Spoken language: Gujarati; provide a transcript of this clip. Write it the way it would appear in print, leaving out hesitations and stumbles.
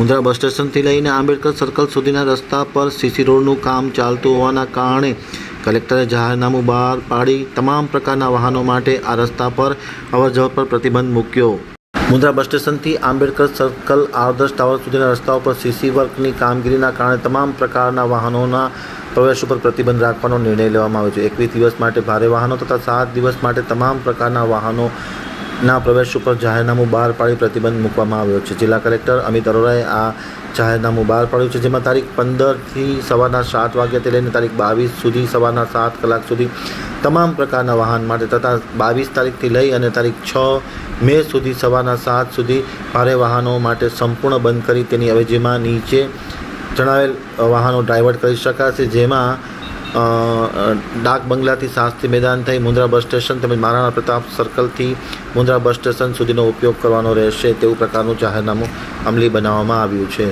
મુન્દ્રા બસ સ્ટેશનથી લઈને આંબેડકર સર્કલ સુધીના રસ્તા પર સીસી રોડનું કામ ચાલતું હોવાના કારણે કલેક્ટરે જાહેરનામું બહાર પાડી તમામ પ્રકારના વાહનો માટે આ રસ્તા પર અવરજવર પર પ્રતિબંધ મૂક્યો. મુન્દ્રા બસ સ્ટેશનથી આંબેડકર સર્કલ આદર્શ ટાવર સુધીના રસ્તાઓ પર સીસી વર્કની કામગીરીના કારણે તમામ પ્રકારના વાહનોના પ્રવેશ ઉપર પ્રતિબંધ રાખવાનો નિર્ણય લેવામાં આવ્યો છે. 21 દિવસ માટે ભારે વાહનો તથા 7 દિવસ માટે તમામ પ્રકારના વાહનોના પ્રવેશ ઉપર જાહેરનામું બહાર પાડી પ્રતિબંધ મૂકવામાં આવ્યો છે. જિલ્લા કલેક્ટર અમિત અરોરાએ આ જાહેરનામું બહાર પાડ્યું છે, જેમાં તારીખ 15થી સવારના 7 વાગ્યાથી લઈને તારીખ 22 સુધી સવારના 7 કલાક સુધી તમામ પ્રકારના વાહન માટે તથા 22 તારીખથી લઈ અને તારીખ 6 મે સુધી સવારના 7 સુધી ભારે વાહનો માટે સંપૂર્ણ બંધ કરી તેની અવેજીમાં નીચે જણાવેલ વાહનો ડાયવર્ટ કરી શકાશે, જેમાં ડાક બંગલાથી શાસ્ત્રી મેદાન થઈ મુન્દ્રા બસ સ્ટેશન તેમજ મહારાણા પ્રતાપ સર્કલથી મુન્દ્રા બસ સ્ટેશન સુધીનો ઉપયોગ કરવાનો રહેશે તેવું પ્રકારનું જાહેરનામું અમલી બનાવવામાં આવ્યું છે.